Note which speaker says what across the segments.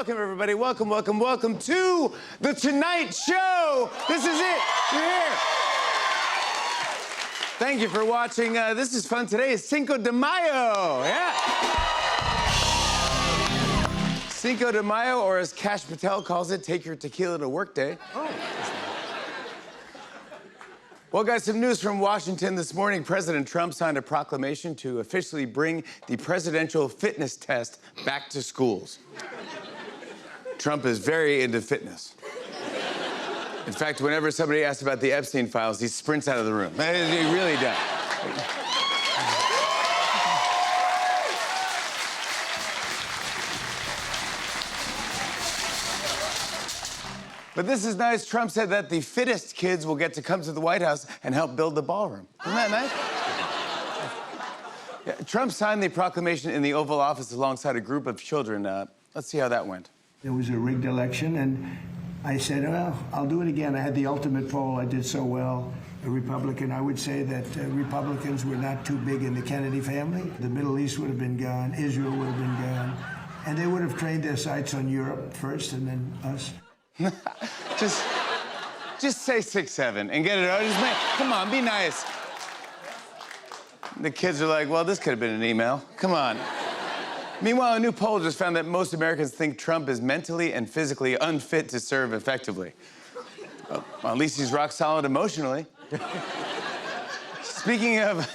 Speaker 1: welcome, everybody. Welcome, welcome, welcome to The Tonight Show. This is it. You're here. Thank you for watching. This is fun. Today is Cinco de Mayo. Yeah. Cinco de Mayo, or as Kash Patel calls it, take your tequila to work day. Oh. Well, guys, some news from Washington this morning. President Trump signed a proclamation to officially bring the presidential fitness test back to schools. Trump is very into fitness. In fact, whenever somebody asks about the Epstein files, he sprints out of the room. He really does. But this is nice. Trump said that the fittest kids will get to come to the White House and help build the ballroom. Isn't that nice? Yeah, Trump signed the proclamation in the Oval Office alongside a group of children. Let's see how that went.
Speaker 2: It was a rigged election, and I said, well, I'll do it again. I had the ultimate poll. I did so well. A Republican, I would say that Republicans were not too big in the Kennedy family. The Middle East would have been gone. Israel would have been gone. And they would have trained their sights on Europe first and then us.
Speaker 1: just say 6'7" and get it out. Come on, be nice. The kids are like, well, this could have been an email. Come on. Meanwhile, a new poll just found that most Americans think Trump is mentally and physically unfit to serve effectively. Well, at least he's rock solid emotionally. Speaking of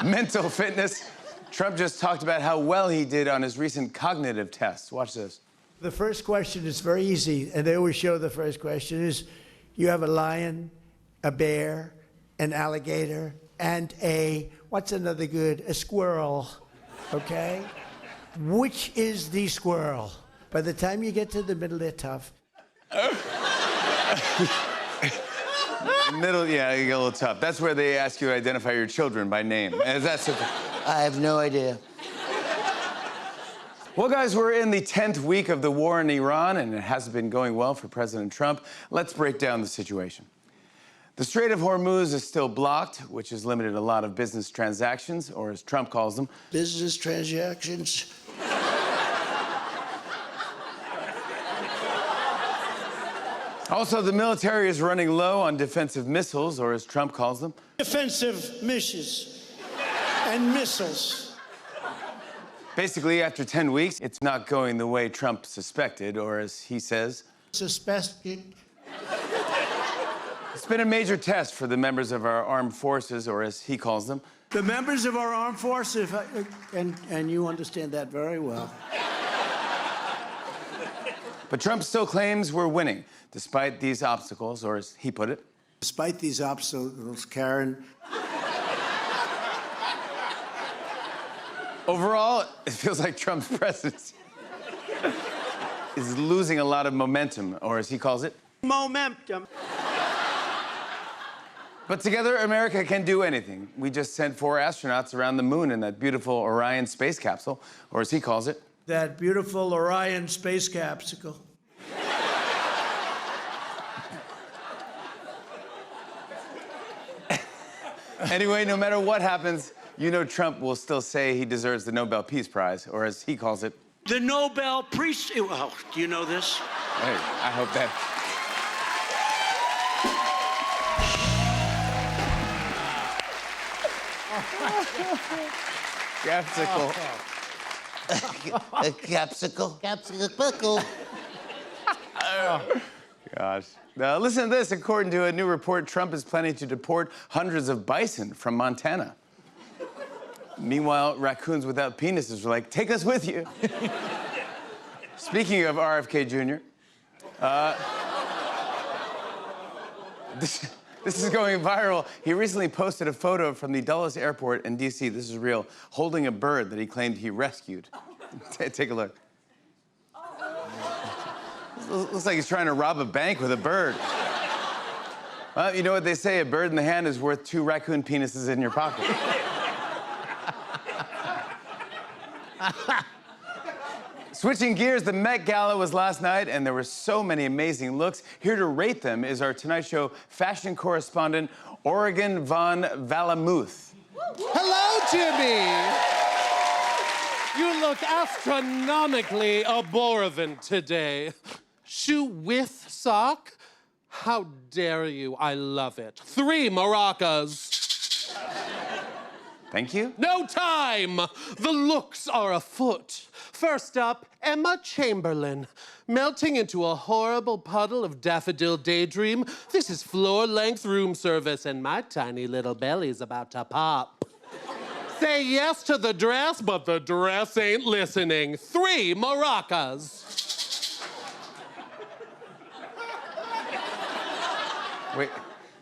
Speaker 1: mental fitness, Trump just talked about how well he did on his recent cognitive tests. Watch this.
Speaker 2: The first question is very easy, and they always show the first question is, you have a lion, a bear, an alligator, and what's another good? A squirrel, okay? Which is the squirrel? By the time you get to the middle, they're tough.
Speaker 1: Middle, yeah, you get a little tough. That's where they ask you to identify your children by name.
Speaker 3: I have no idea.
Speaker 1: Well, guys, we're in the 10th week of the war in Iran, and it hasn't been going well for President Trump. Let's break down the situation. The Strait of Hormuz is still blocked, which has limited a lot of business transactions, or as Trump calls them,
Speaker 3: business transactions.
Speaker 1: Also, the military is running low on defensive missiles, or as Trump calls them,
Speaker 4: defensive missiles and missiles.
Speaker 1: Basically, after 10 weeks, it's not going the way Trump suspected, or as he says,
Speaker 4: suspected.
Speaker 1: It's been a major test for the members of our armed forces, or as he calls them,
Speaker 4: The members of our armed forces, and you understand that very well.
Speaker 1: But Trump still claims we're winning, despite these obstacles, or as he put it,
Speaker 4: Despite these obstacles, Karen,
Speaker 1: overall, it feels like Trump's presidency is losing a lot of momentum, or as he calls it,
Speaker 4: momentum.
Speaker 1: But together, America can do anything. We just sent 4 astronauts around the moon in that beautiful Orion space capsule, or as he calls it,
Speaker 4: That beautiful Orion space capsule.
Speaker 1: Anyway, no matter what happens, you know Trump will still say he deserves the Nobel Peace Prize, or as he calls it,
Speaker 4: The Nobel Peace. Oh, do you know this?
Speaker 1: hey, I hope that. Capsicle.
Speaker 3: A capsicle. Capsicle.
Speaker 1: Gosh. Now, listen to this. According to a new report, Trump is planning to deport hundreds of bison from Montana. Meanwhile, raccoons without penises are like, take us with you. Speaking of RFK Jr., this is going viral. He recently posted a photo from the Dulles Airport in D.C., this is real, holding a bird that he claimed he rescued. Take a look. Looks like he's trying to rob a bank with a bird. Well, you know what they say, a bird in the hand is worth 2 raccoon penises in your pocket. Switching gears, the Met Gala was last night, and there were so many amazing looks. Here to rate them is our Tonight Show fashion correspondent, Oregon Von Valamuth.
Speaker 5: Hello, Jimmy. You look astronomically abhorrent today. Shoe with sock? How dare you? I love it. 3 maracas.
Speaker 1: Thank you.
Speaker 5: No time! The looks are afoot. First up, Emma Chamberlain. Melting into a horrible puddle of daffodil daydream. This is floor-length room service, and my tiny little belly's about to pop. Say yes to the dress, but the dress ain't listening. 3 maracas.
Speaker 1: Wait,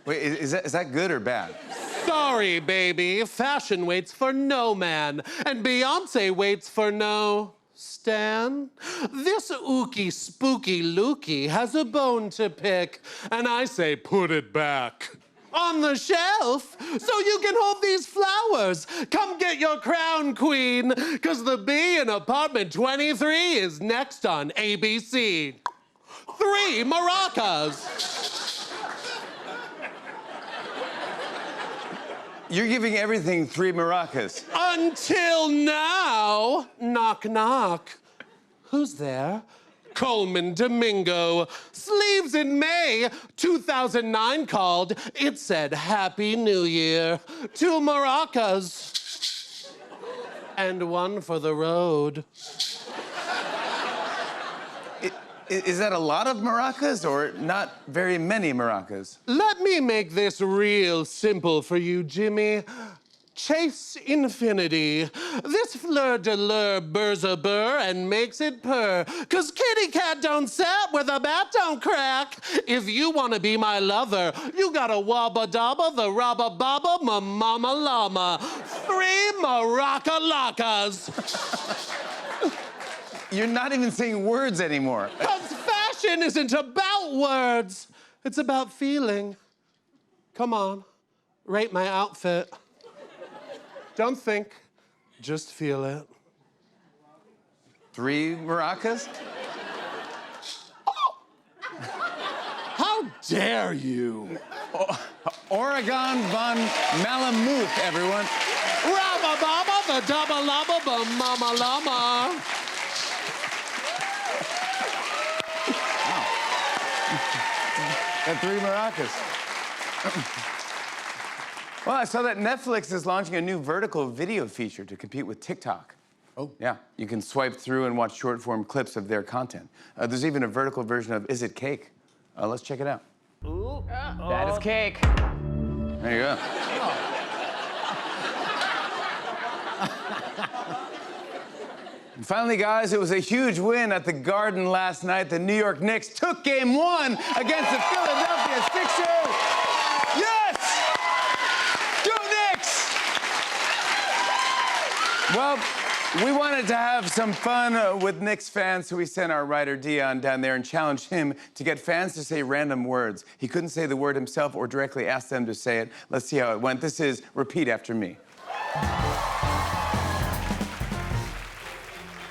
Speaker 1: is that good or bad?
Speaker 5: Sorry, baby. Fashion waits for no man, and Beyonce waits for no Stan. This ookie spooky lookie has a bone to pick, and I say put it back on the shelf so you can hold these flowers. Come get your crown, queen, because the bee in apartment 23 is next on ABC. 3 maracas.
Speaker 1: You're giving everything 3 maracas.
Speaker 5: Until now. Knock, knock. Who's there? Coleman Domingo. Sleeves in May 2009 called. It said Happy New Year. 2 maracas. And 1 for the road.
Speaker 1: Is that a lot of maracas or not very many maracas?
Speaker 5: Let me make this real simple for you, Jimmy. Chase infinity. This fleur de lure burrs a burr and makes it purr. 'Cause kitty cat don't sit where the bat don't crack. If you wanna be my lover, you gotta wabba dabba the rabba baba mama llama. 3 maraca lacas.
Speaker 1: You're not even saying words anymore.
Speaker 5: 'Cause fashion isn't about words. It's about feeling. Come on, rate my outfit. Don't think, just feel it.
Speaker 1: 3 maracas?
Speaker 5: How dare you?
Speaker 1: Oregon von Malamute, everyone.
Speaker 5: Rabba baba, the double lava, ba mama llama.
Speaker 1: Got 3 maracas. Well, I saw that Netflix is launching a new vertical video feature to compete with TikTok. Oh. Yeah, you can swipe through and watch short-form clips of their content. There's even a vertical version of Is It Cake? Let's check it out.
Speaker 6: Ooh, that is cake.
Speaker 1: There you go. And finally, guys, it was a huge win at the Garden last night. The New York Knicks took Game 1 against the Philadelphia Sixers. Yes! Go Knicks! Well, we wanted to have some fun with Knicks fans, so we sent our writer Dion down there and challenged him to get fans to say random words. He couldn't say the word himself or directly ask them to say it. Let's see how it went. This is Repeat After Me.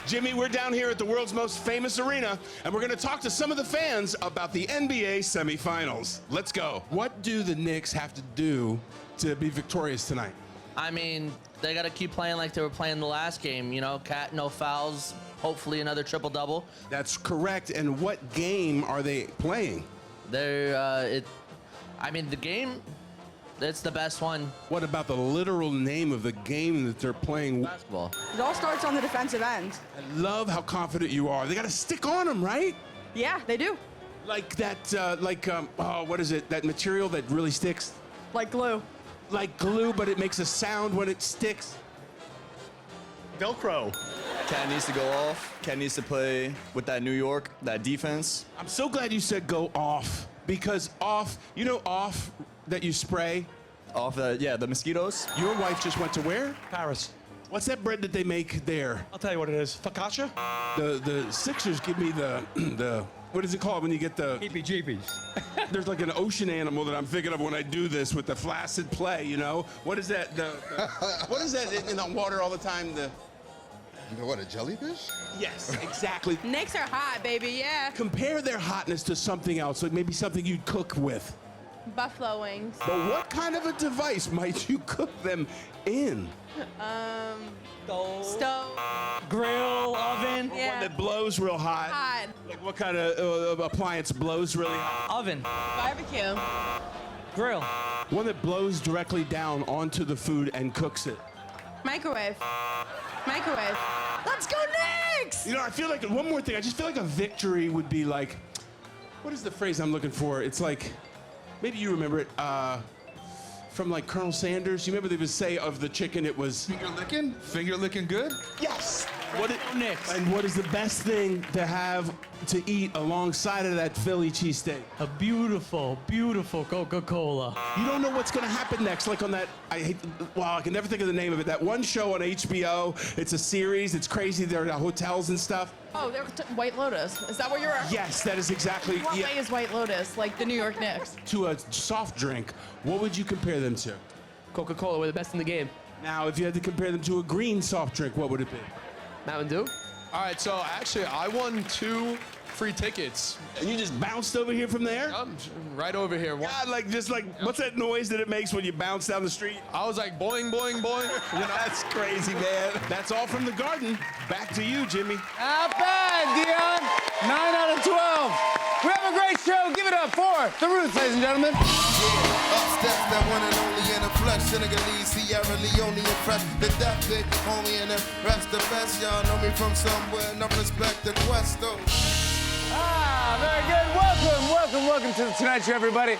Speaker 7: Jimmy, we're down here at the world's most famous arena, and we're going to talk to some of the fans about the NBA semifinals. Let's go. What do the Knicks have to do to be victorious tonight?
Speaker 8: I mean, they got to keep playing like they were playing the last game. You know, Cat, no fouls, hopefully another triple-double.
Speaker 7: That's correct. And what game are they playing?
Speaker 8: The game, it's the best one.
Speaker 7: What about the literal name of the game that they're playing?
Speaker 8: Basketball.
Speaker 9: It all starts on the defensive end.
Speaker 7: I love how confident you are. They got to stick on them, right?
Speaker 9: Yeah, they do.
Speaker 7: Like that, what is it? That material that really sticks?
Speaker 9: Like glue.
Speaker 7: Like glue, but it makes a sound when it sticks.
Speaker 10: Velcro.
Speaker 11: Cat needs to go off. Cat needs to play with that New York, that defense.
Speaker 7: I'm so glad you said go off, because off, you know off that you spray?
Speaker 11: Off the mosquitoes.
Speaker 7: Your wife just went to where?
Speaker 10: Paris.
Speaker 7: What's that bread that they make there?
Speaker 10: I'll tell you what it is. Focaccia?
Speaker 7: The Sixers give me the what is it called when you get the
Speaker 10: Heebie-jeebies.
Speaker 7: There's like an ocean animal that I'm thinking of when I do this with the flaccid play, you know? What is that? What is that in the water all the time?
Speaker 12: What, a jellyfish?
Speaker 7: Yes, exactly.
Speaker 9: Knicks are hot, baby, yeah.
Speaker 7: Compare their hotness to something else, like maybe something you'd cook with.
Speaker 9: Buffalo wings.
Speaker 7: But what kind of a device might you cook them in?
Speaker 9: Stove.
Speaker 6: Grill, oven,
Speaker 9: Yeah.
Speaker 7: One that blows real hot.
Speaker 9: Hot.
Speaker 7: Like what kind of appliance blows really hot?
Speaker 6: oven,
Speaker 9: Barbecue.
Speaker 6: grill,
Speaker 7: One that blows directly down onto the food and cooks it.
Speaker 9: Microwave. Microwave. Let's go Knicks!
Speaker 7: You know, I feel like one more thing. I just feel like a victory would be like, what is the phrase I'm looking for? It's like, maybe you remember it from like Colonel Sanders. You remember they would say of the chicken it was
Speaker 12: Finger licking? Finger licking good?
Speaker 7: yes.
Speaker 6: What Knicks.
Speaker 7: And what is the best thing to have to eat alongside of that Philly cheesesteak?
Speaker 6: A beautiful, beautiful Coca-Cola.
Speaker 7: You don't know what's gonna happen next. Like on that, I can never think of the name of it. That one show on HBO. It's a series. It's crazy. There are hotels and stuff.
Speaker 9: Oh, they're White Lotus. Is that what you're?
Speaker 7: Yes, that is exactly.
Speaker 9: What
Speaker 7: Yeah.
Speaker 9: way is White Lotus? Like the New York Knicks.
Speaker 7: To a soft drink, what would you compare them to?
Speaker 6: Coca-Cola, we're the best in the game.
Speaker 7: Now, if you had to compare them to a green soft drink, what would it be?
Speaker 6: Mountain Dew?
Speaker 10: All right, so actually, I won 2 free tickets.
Speaker 7: And you just bounced over here from there?
Speaker 10: Right over here.
Speaker 7: God, what's that noise that it makes when you bounce down the street?
Speaker 10: I was like, boing, boing, boing.
Speaker 7: You know, that's crazy, man. That's all from the garden. Back to you, Jimmy.
Speaker 1: Not bad, Dion. 9 out of 12. We have a great show. Give it up for The Roots, ladies and gentlemen.
Speaker 12: Up steps that one and only in the flesh. Senegalese, Sierra Leone, and fresh. The death bit, homie, and the rest the best. Y'all know me from somewhere. Enough respect the quest, though.
Speaker 1: Very good. Welcome to the Tonight Show, everybody.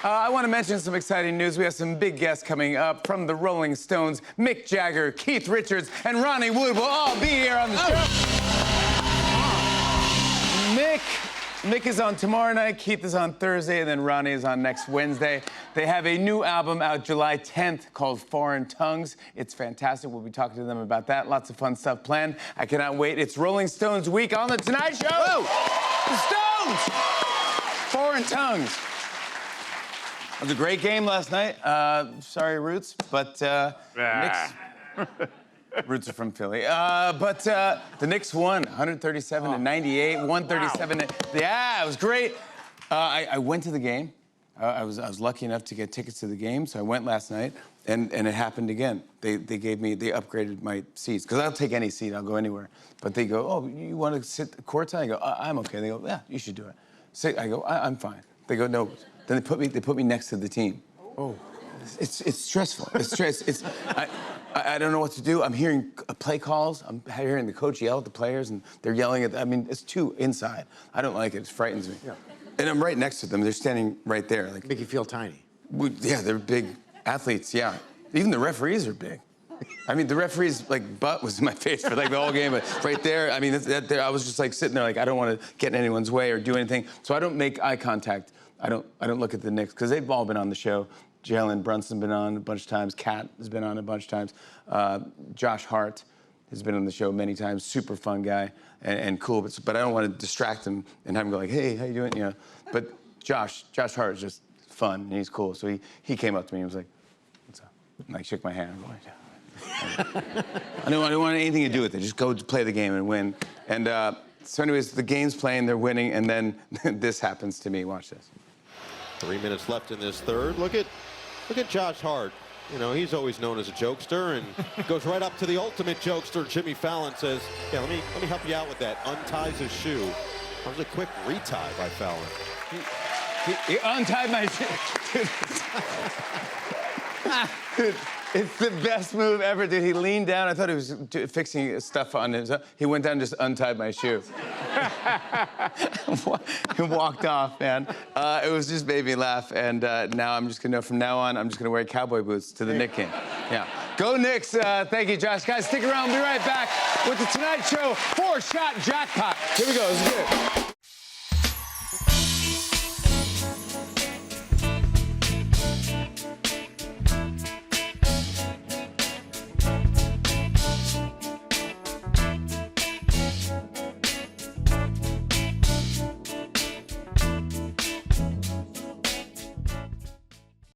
Speaker 1: I want to mention some exciting news. We have some big guests coming up from the Rolling Stones. Mick Jagger, Keith Richards, and Ronnie Wood will all be here on the show. Mick is on tomorrow night, Keith is on Thursday, and then Ronnie is on next Wednesday. They have a new album out July 10th called Foreign Tongues. It's fantastic. We'll be talking to them about that. Lots of fun stuff planned. I cannot wait. It's Rolling Stones week on The Tonight Show. Whoa. The Stones! Foreign Tongues. It was a great game last night. Sorry, Roots, but Knicks... Roots are from Philly. The Knicks won 137 to 98, 137. Yeah, it was great. I went to the game. I was lucky enough to get tickets to the game, so I went last night, and it happened again. They upgraded my seats, because I'll take any seat, I'll go anywhere. But they go, oh, you want to sit courtside? I go, I'm okay. They go, yeah, you should do it. I go, I'm fine. They go, no. Then they put me next to the team. Oh. It's stressful. I don't know what to do. I'm hearing play calls. I'm hearing the coach yell at the players, and they're yelling at. it's too inside. I don't like it. It frightens me. Yeah. And I'm right next to them. They're standing right there. Like,
Speaker 4: Make you feel tiny.
Speaker 1: Yeah, they're big athletes. Yeah, even the referees are big. The referee's butt was in my face for the whole game, but right there. I was just sitting there I don't want to get in anyone's way or do anything. So I don't make eye contact. I don't look at the Knicks because they've all been on the show. Jalen Brunson's been on a bunch of times. Kat has been on a bunch of times. Josh Hart has been on the show many times. Super fun guy and cool. But I don't want to distract him and have him go hey, how you doing? You know. But Josh Hart is just fun and he's cool. So he came up to me and was like, what's up? And shook my hand. I'm going, yeah. I don't want anything to do with it. Just go play the game and win. And so anyways, the game's playing, they're winning, and then this happens to me. Watch this.
Speaker 13: 3 minutes left in this third. Look at Josh Hart. You know, he's always known as a jokester and goes right up to the ultimate jokester. Jimmy Fallon says, yeah, let me help you out with that. Unties his shoe. That was a quick retie by Fallon.
Speaker 1: He untied my shoe. It's the best move ever, dude. He leaned down. I thought he was fixing stuff on his. He went down and just untied my shoe. He walked off, man. It was just made me laugh. And now I'm just going to know from now on, I'm just going to wear cowboy boots to the Knicks game. Yeah. Go Knicks. Thank you, Josh. Guys, stick around. We'll be right back with The Tonight Show 4-shot jackpot. Here we go. This is good.